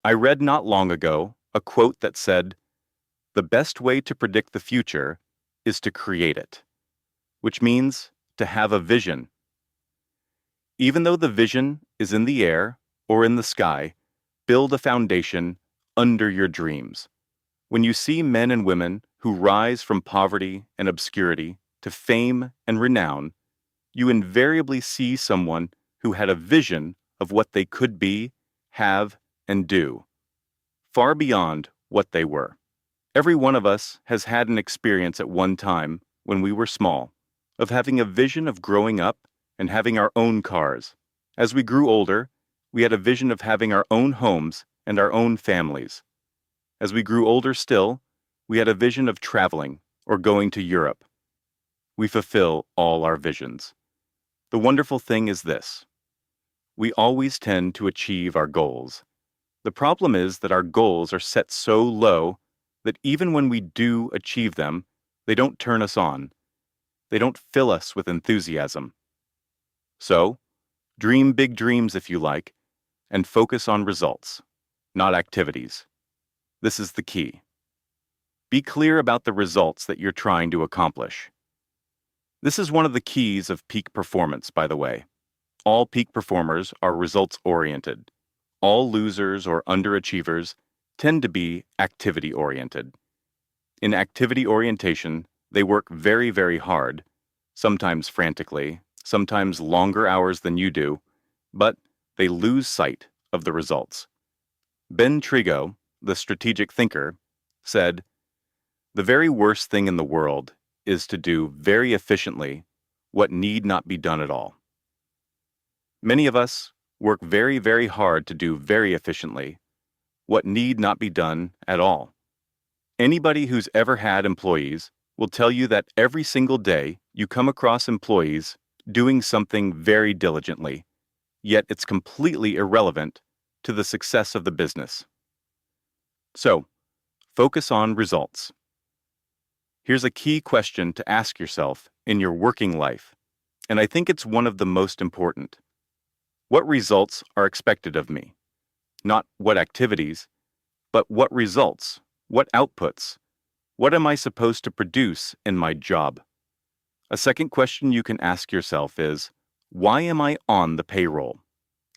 I read not long ago a quote that said, "The best way to predict the future is to create it," which means to have a vision. Even though the vision is in the air or in the sky, build a foundation under your dreams. When you see men and women who rise from poverty and obscurity to fame and renown, you invariably see someone who had a vision of what they could be, have, and do, far beyond what they were. Every one of us has had an experience at one time, when we were small, of having a vision of growing up and having our own cars. As we grew older, we had a vision of having our own homes and our own families. As we grew older still, we had a vision of traveling or going to Europe. We fulfill all our visions. The wonderful thing is this: we always tend to achieve our goals. The problem is that our goals are set so low that even when we do achieve them, they don't turn us on. They don't fill us with enthusiasm. So, dream big dreams if you like, and focus on results, not activities. This is the key. Be clear about the results that you're trying to accomplish. This is one of the keys of peak performance, by the way. All peak performers are results-oriented. All losers or underachievers tend to be activity-oriented. In activity orientation, they work very, very hard, sometimes frantically, sometimes longer hours than you do, but they lose sight of the results. Ben Trigo, the strategic thinker, said, "The very worst thing in the world is to do very efficiently what need not be done at all." Many of us work very, very hard to do very efficiently what need not be done at all. Anybody who's ever had employees will tell you that every single day you come across employees doing something very diligently, yet it's completely irrelevant to the success of the business. So, focus on results. Here's a key question to ask yourself in your working life, and I think it's one of the most important. What results are expected of me? Not what activities, but what results, what outputs, what am I supposed to produce in my job? A second question you can ask yourself is, why am I on the payroll?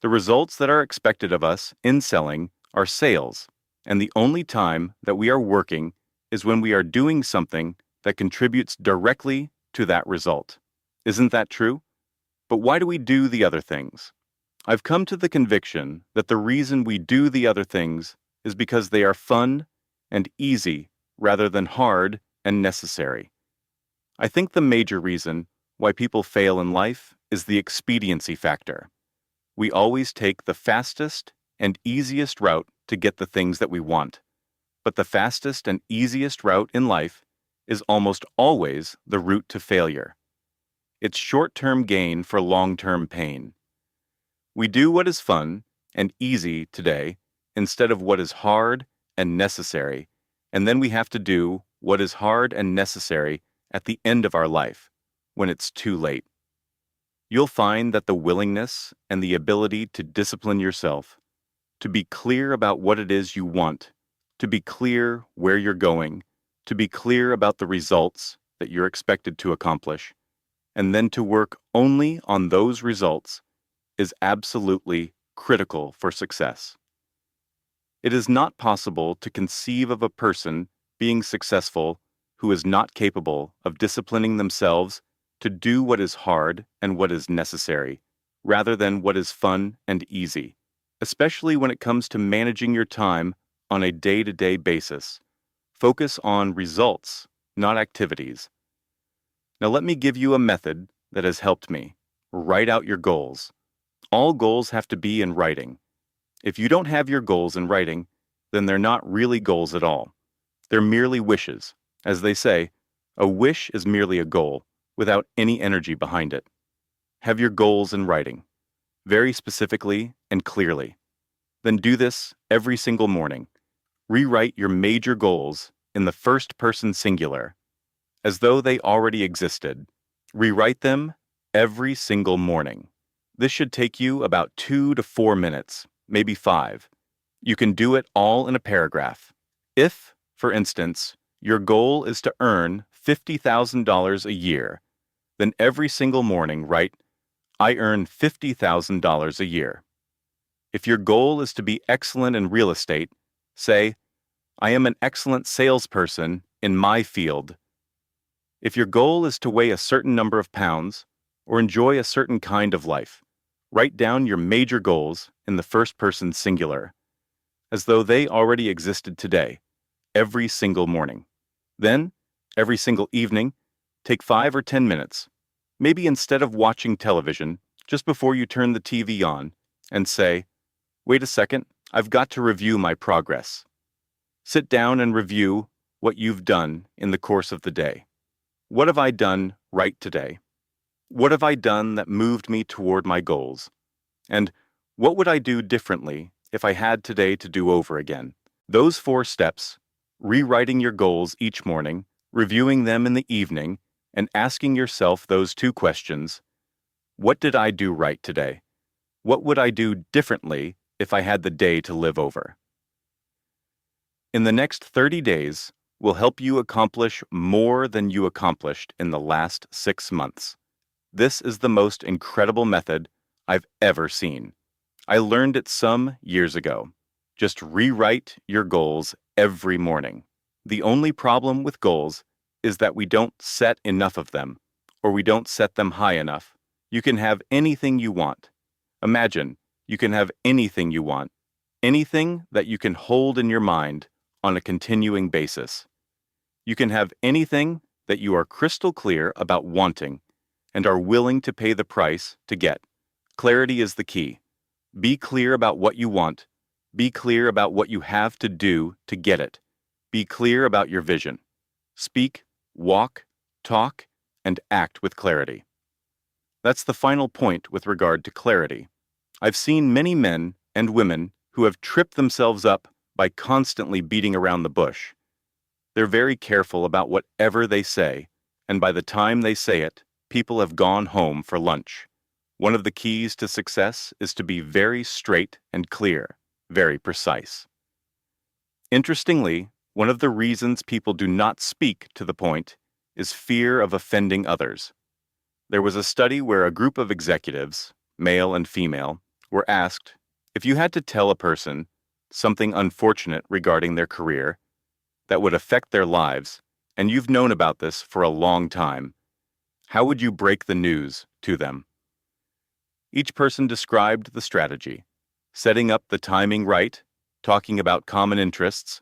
The results that are expected of us in selling are sales, and the only time that we are working is when we are doing something that contributes directly to that result. Isn't that true? But why do we do the other things? I've come to the conviction that the reason we do the other things is because they are fun and easy rather than hard and necessary. I think the major reason why people fail in life is the expediency factor. We always take the fastest and easiest route to get the things that we want. But the fastest and easiest route in life is almost always the route to failure. It's short-term gain for long-term pain. We do what is fun and easy today instead of what is hard and necessary, and then we have to do what is hard and necessary at the end of our life, when it's too late. You'll find that the willingness and the ability to discipline yourself, to be clear about what it is you want, to be clear where you're going, to be clear about the results that you're expected to accomplish, and then to work only on those results is absolutely critical for success. It is not possible to conceive of a person being successful who is not capable of disciplining themselves to do what is hard and what is necessary, rather than what is fun and easy, especially when it comes to managing your time on a day-to-day basis. Focus on results, not activities. Now let me give you a method that has helped me. Write out your goals. All goals have to be in writing. If you don't have your goals in writing, then they're not really goals at all. They're merely wishes. As they say, a wish is merely a goal, without any energy behind it. Have your goals in writing, very specifically and clearly. Then do this every single morning. Rewrite your major goals in the first person singular, as though they already existed. Rewrite them every single morning. This should take you about 2 to 4 minutes, maybe 5. You can do it all in a paragraph. If, for instance, your goal is to earn $50,000 a year, then every single morning write, I earn $50,000 a year. If your goal is to be excellent in real estate, say, I am an excellent salesperson in my field. If your goal is to weigh a certain number of pounds or enjoy a certain kind of life, write down your major goals in the first person singular, as though they already existed today, every single morning. Then, every single evening, take 5 or 10 minutes, maybe instead of watching television, just before you turn the TV on, and say, wait a second, I've got to review my progress. Sit down and review what you've done in the course of the day. What have I done right today? What have I done that moved me toward my goals? And what would I do differently if I had today to do over again? Those 4 steps, rewriting your goals each morning, reviewing them in the evening, and asking yourself those 2 questions. What did I do right today? What would I do differently if I had the day to live over? In the next 30 days, will help you accomplish more than you accomplished in the last 6 months. This is the most incredible method I've ever seen. I learned it some years ago. Just rewrite your goals every morning. The only problem with goals is that we don't set enough of them, or we don't set them high enough. You can have anything you want. Imagine you can have anything you want, anything that you can hold in your mind on a continuing basis. You can have anything that you are crystal clear about wanting and are willing to pay the price to get. Clarity is the key. Be clear about what you want. Be clear about what you have to do to get it. Be clear about your vision. Speak, walk, talk, and act with clarity. That's the final point with regard to clarity. I've seen many men and women who have tripped themselves up by constantly beating around the bush. They're very careful about whatever they say, and by the time they say it, people have gone home for lunch. One of the keys to success is to be very straight and clear, very precise. Interestingly, one of the reasons people do not speak to the point is fear of offending others. There was a study where a group of executives, male and female, were asked, if you had to tell a person something unfortunate regarding their career that would affect their lives, and you've known about this for a long time, how would you break the news to them? Each person described the strategy, setting up the timing right, talking about common interests,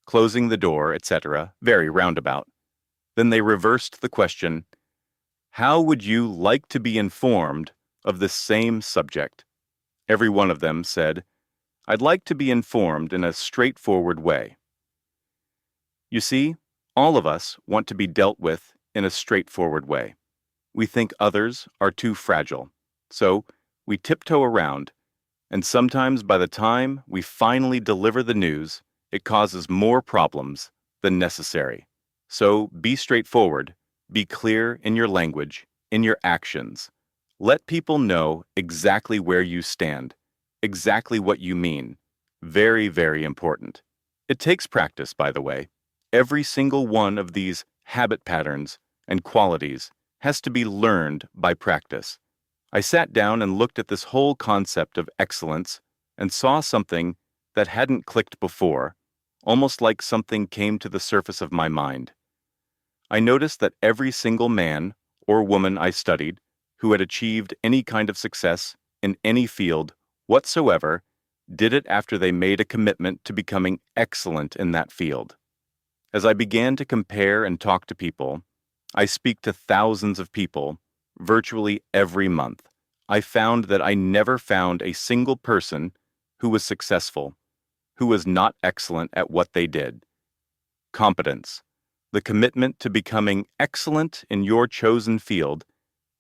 closing the door, etc., very roundabout. Then they reversed the question, how would you like to be informed of this same subject? Every one of them said, I'd like to be informed in a straightforward way. You see, all of us want to be dealt with in a straightforward way. We think others are too fragile, so we tiptoe around, and sometimes by the time we finally deliver the news, it causes more problems than necessary. So be straightforward, be clear in your language, in your actions. Let people know exactly where you stand, exactly what you mean. Very, very important. It takes practice, by the way. Every single one of these habit patterns and qualities has to be learned by practice. I sat down and looked at this whole concept of excellence and saw something that hadn't clicked before, almost like something came to the surface of my mind. I noticed that every single man or woman I studied who had achieved any kind of success in any field whatsoever did it after they made a commitment to becoming excellent in that field. As I began to compare and talk to people, I speak to thousands of people virtually every month. I found that I never found a single person who was successful, who was not excellent at what they did. Competence, the commitment to becoming excellent in your chosen field,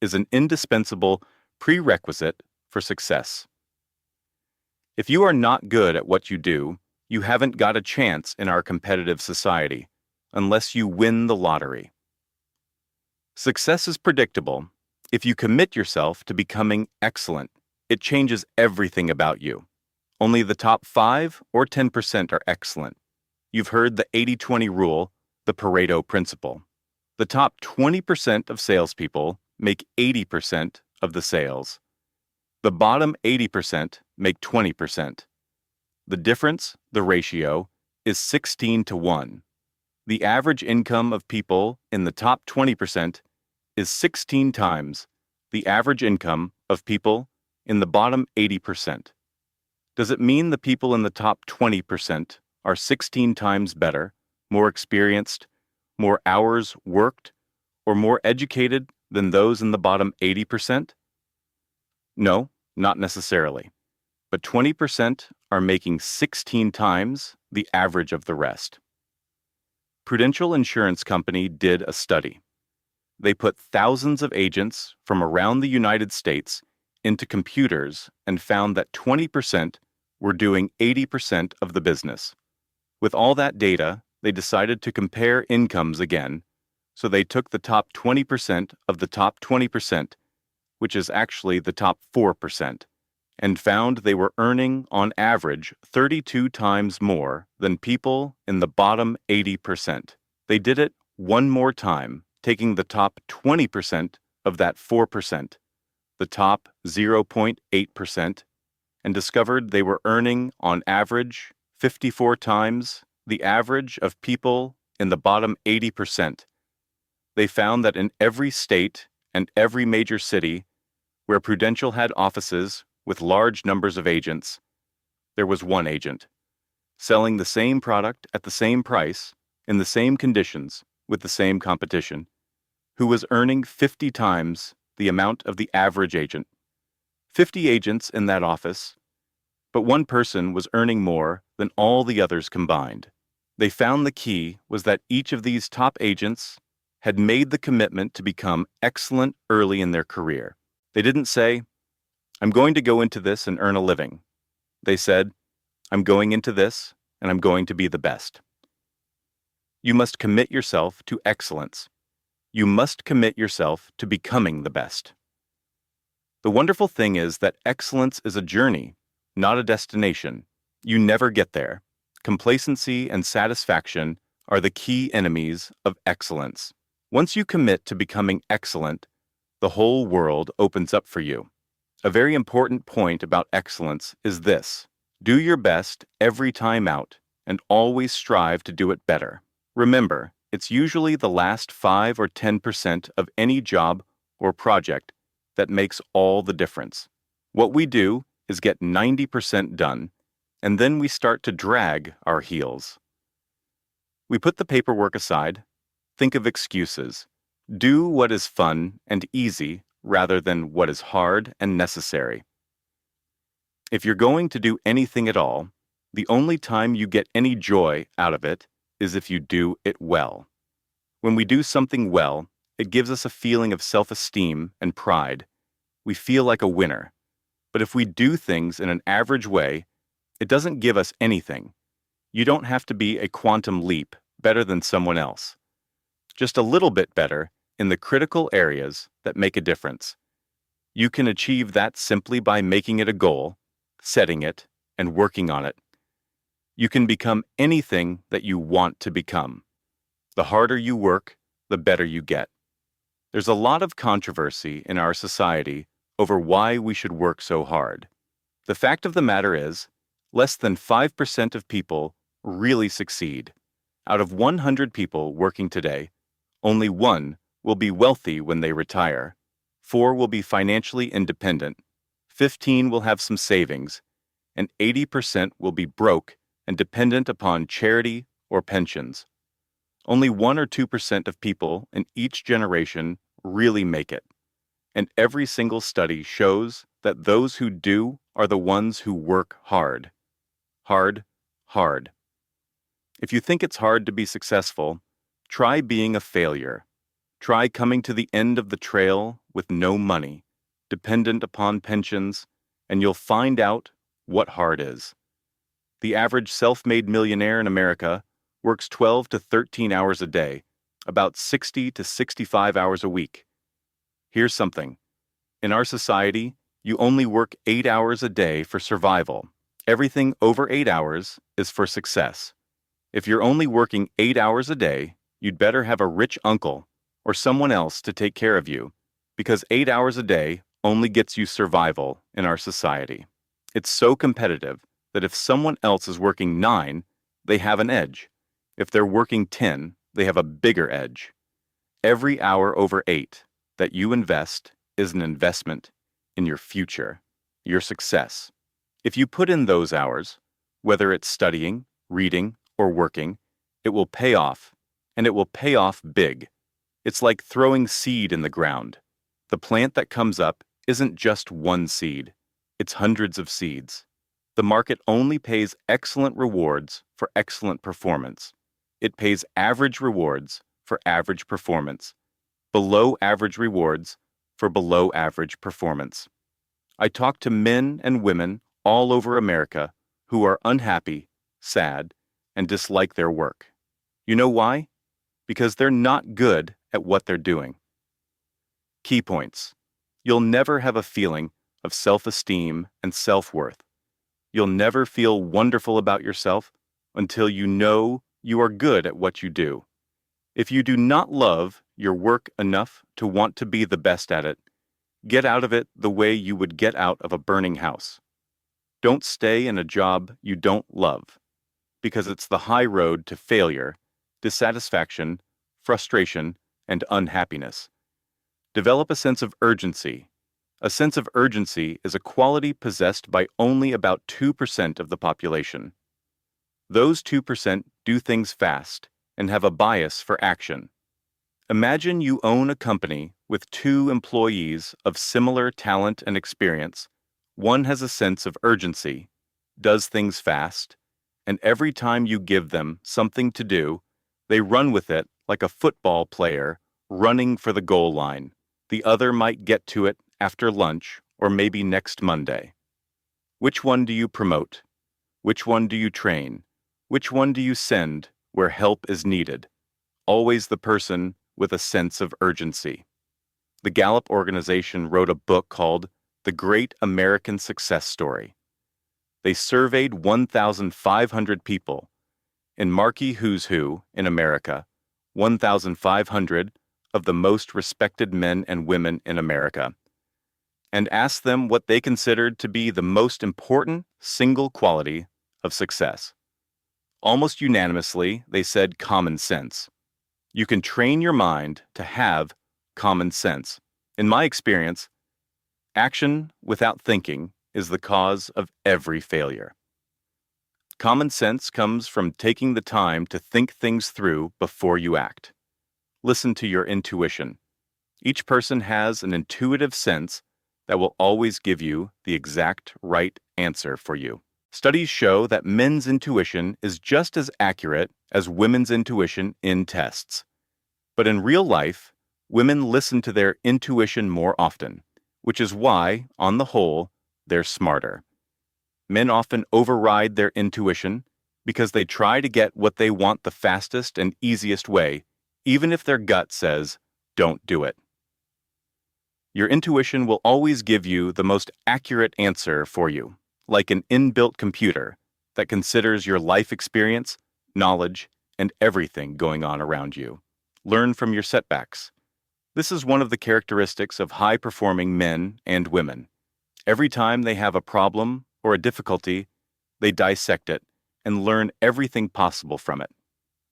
is an indispensable prerequisite for success. If you are not good at what you do, you haven't got a chance in our competitive society, unless you win the lottery. Success is predictable. If you commit yourself to becoming excellent, it changes everything about you. Only the top 5 or 10% are excellent. You've heard the 80-20 rule, the Pareto principle. The top 20% of salespeople make 80% of the sales. The bottom 80% make 20%. The difference, the ratio, is 16 to 1. The average income of people in the top 20% is 16 times the average income of people in the bottom 80%. Does it mean the people in the top 20% are 16 times better, more experienced, more hours worked, or more educated than those in the bottom 80%? No, not necessarily. But 20% are making 16 times the average of the rest. Prudential Insurance Company did a study. They put thousands of agents from around the United States into computers and found that 20% were doing 80% of the business. With all that data, they decided to compare incomes again, so they took the top 20% of the top 20%, which is actually the top 4%, and found they were earning, on average, 32 times more than people in the bottom 80%. They did it one more time, taking the top 20% of that 4%, the top 0.8%, and discovered they were earning, on average, 54 times the average of people in the bottom 80%. They found that in every state and every major city where Prudential had offices with large numbers of agents, there was one agent, selling the same product at the same price, in the same conditions, with the same competition, who was earning 50 times the amount of the average agent. 50 agents in that office, but one person was earning more than all the others combined. They found the key was that each of these top agents had made the commitment to become excellent early in their career. They didn't say, "I'm going to go into this and earn a living." They said, "I'm going into this and I'm going to be the best." You must commit yourself to excellence. You must commit yourself to becoming the best. The wonderful thing is that excellence is a journey, not a destination. You never get there. Complacency and satisfaction are the key enemies of excellence. Once you commit to becoming excellent, the whole world opens up for you. A very important point about excellence is this: do your best every time out and always strive to do it better. Remember, it's usually the last 5 or 10% of any job or project that makes all the difference. What we do is get 90% done, and then we start to drag our heels. We put the paperwork aside, think of excuses. Do what is fun and easy rather than what is hard and necessary. If you're going to do anything at all, the only time you get any joy out of it is if you do it well. When we do something well, it gives us a feeling of self-esteem and pride. We feel like a winner. But if we do things in an average way, it doesn't give us anything. You don't have to be a quantum leap better than someone else. Just a little bit better in the critical areas that make a difference. You can achieve that simply by making it a goal, setting it, and working on it. You can become anything that you want to become. The harder you work, the better you get. There's a lot of controversy in our society over why we should work so hard. The fact of the matter is, less than 5% of people really succeed. Out of 100 people working today, only 1 will be wealthy when they retire, 4 will be financially independent, 15 will have some savings, and 80% will be broke and dependent upon charity or pensions. Only 1 or 2% of people in each generation really make it, and every single study shows that those who do are the ones who work hard. Hard, hard. If you think it's hard to be successful, try being a failure. Try coming to the end of the trail with no money, dependent upon pensions, and you'll find out what hard is. The average self-made millionaire in America works 12 to 13 hours a day, about 60 to 65 hours a week. Here's something. In our society, you only work 8 hours a day for survival, Everything over 8 hours is for success. If you're only working 8 hours a day, you'd better have a rich uncle or someone else to take care of you, because 8 hours a day only gets you survival in our society. It's so competitive that if someone else is working 9, they have an edge. If they're working 10, they have a bigger edge. Every hour over 8 that you invest is an investment in your future, your success. If you put in those hours, whether it's studying, reading, or working, it will pay off, and it will pay off big. It's like throwing seed in the ground. The plant that comes up isn't just one seed, it's hundreds of seeds. The market only pays excellent rewards for excellent performance. It pays average rewards for average performance, below average rewards for below average performance. I talk to men and women all over America who are unhappy, sad, and dislike their work. You know why? Because they're not good at what they're doing. Key points. You'll never have a feeling of self-esteem and self-worth. You'll never feel wonderful about yourself until you know you are good at what you do. If you do not love your work enough to want to be the best at it, get out of it the way you would get out of a burning house. Don't stay in a job you don't love, because it's the high road to failure, dissatisfaction, frustration, and unhappiness. Develop a sense of urgency. A sense of urgency is a quality possessed by only about 2% of the population. Those 2% do things fast and have a bias for action. Imagine you own a company with 2 employees of similar talent and experience. One has a sense of urgency, does things fast, and every time you give them something to do, they run with it like a football player running for the goal line. The other might get to it after lunch or maybe next Monday. Which one do you promote? Which one do you train? Which one do you send where help is needed? Always the person with a sense of urgency. The Gallup organization wrote a book called The Great American Success Story. They surveyed 1,500 people in Marquee Who's Who in America, 1,500 of the most respected men and women in America, and asked them what they considered to be the most important single quality of success. Almost unanimously, they said common sense. You can train your mind to have common sense. In my experience, action without thinking is the cause of every failure. Common sense comes from taking the time to think things through before you act. Listen to your intuition. Each person has an intuitive sense that will always give you the exact right answer for you. Studies show that men's intuition is just as accurate as women's intuition in tests. But in real life, women listen to their intuition more often, which is why, on the whole, they're smarter. Men often override their intuition because they try to get what they want the fastest and easiest way, even if their gut says, don't do it. Your intuition will always give you the most accurate answer for you, like an inbuilt computer that considers your life experience, knowledge, and everything going on around you. Learn from your setbacks. This is one of the characteristics of high-performing men and women. Every time they have a problem or a difficulty, they dissect it and learn everything possible from it.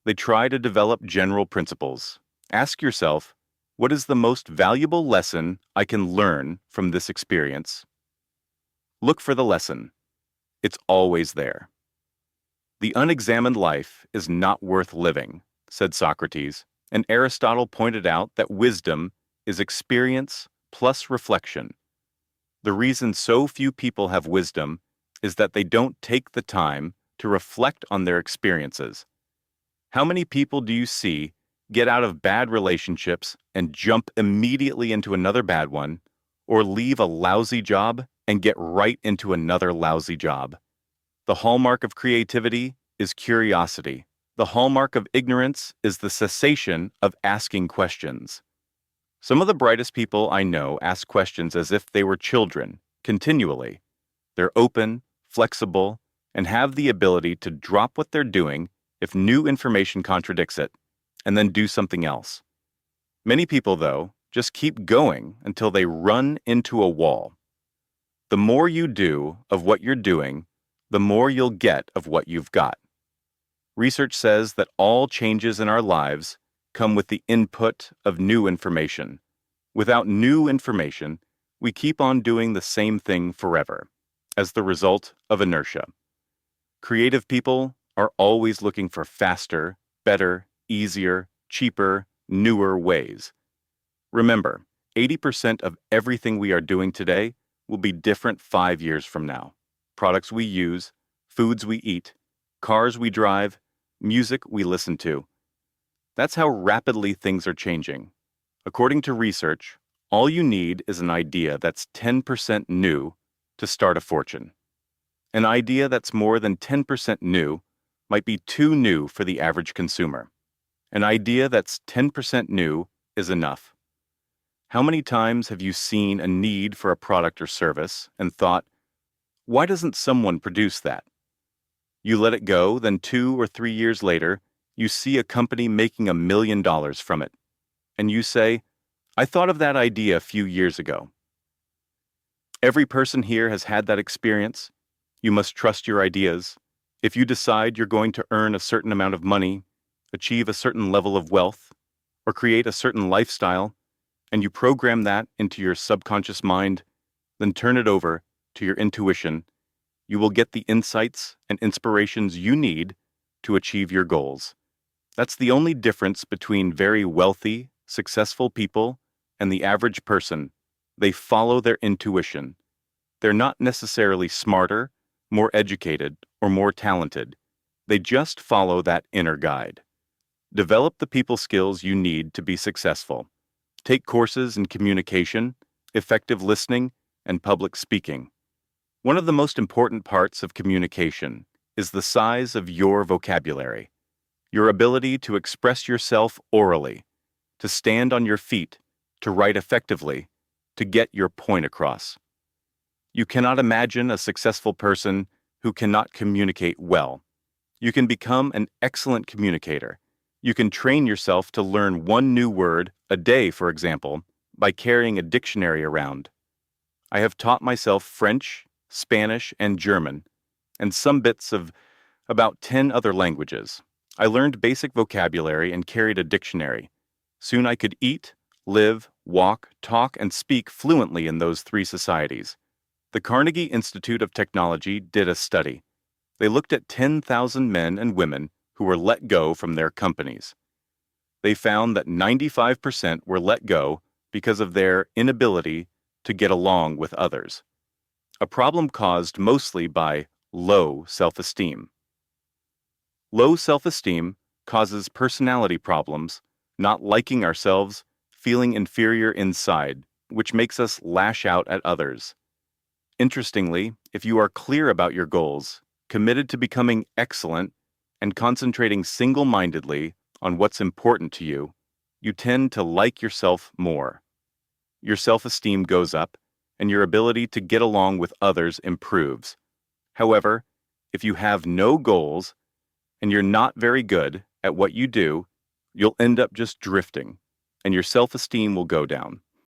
They try to develop general principles. Ask yourself, what is the most valuable lesson I can learn from this experience? Look for the lesson. It's always there. The unexamined life is not worth living, said Socrates, and Aristotle pointed out that wisdom is experience plus reflection. The reason so few people have wisdom is that they don't take the time to reflect on their experiences. How many people do you see get out of bad relationships and jump immediately into another bad one, or leave a lousy job and get right into another lousy job? The hallmark of creativity is curiosity. The hallmark of ignorance is the cessation of asking questions. Some of the brightest people I know ask questions as if they were children, continually. They're open, flexible, and have the ability to drop what they're doing if new information contradicts it, and then do something else. Many people, though, just keep going until they run into a wall. The more you do of what you're doing, the more you'll get of what you've got. Research says that all changes in our lives come with the input of new information. Without new information, we keep on doing the same thing forever, as the result of inertia. Creative people are always looking for faster, better, easier, cheaper, newer ways. Remember, 80% of everything we are doing today will be different 5 years from now. Products we use, foods we eat, cars we drive, music we listen to. That's how rapidly things are changing. According to research, all you need is an idea that's 10% new to start a fortune. An idea that's more than 10% new might be too new for the average consumer. An idea that's 10% new is enough. How many times have you seen a need for a product or service and thought, why doesn't someone produce that? You let it go, then 2 or 3 years later, you see a company making $1 million from it. And you say, I thought of that idea a few years ago. Every person here has had that experience. You must trust your ideas. If you decide you're going to earn a certain amount of money, achieve a certain level of wealth, or create a certain lifestyle, and you program that into your subconscious mind, then turn it over to your intuition, you will get the insights and inspirations you need to achieve your goals. That's the only difference between very wealthy, successful people and the average person. They follow their intuition. They're not necessarily smarter, more educated, or more talented. They just follow that inner guide. Develop the people skills you need to be successful. Take courses in communication, effective listening, and public speaking. One of the most important parts of communication is the size of your vocabulary, your ability to express yourself orally, to stand on your feet, to write effectively, to get your point across. You cannot imagine a successful person who cannot communicate well. You can become an excellent communicator. You can train yourself to learn one new word a day, for example, by carrying a dictionary around. I have taught myself French, Spanish, and German, and some bits of about 10 other languages. I learned basic vocabulary and carried a dictionary. Soon I could eat, live, walk, talk, and speak fluently in those 3 societies. The Carnegie Institute of Technology did a study. They looked at 10,000 men and women who were let go from their companies. They found that 95% were let go because of their inability to get along with others, a problem caused mostly by low self-esteem. Low self-esteem causes personality problems, not liking ourselves, feeling inferior inside, which makes us lash out at others. Interestingly, if you are clear about your goals, committed to becoming excellent, and concentrating single-mindedly on what's important to you, you tend to like yourself more. Your self-esteem goes up, and your ability to get along with others improves. However, if you have no goals, and you're not very good at what you do, you'll end up just drifting, and your self-esteem will go down.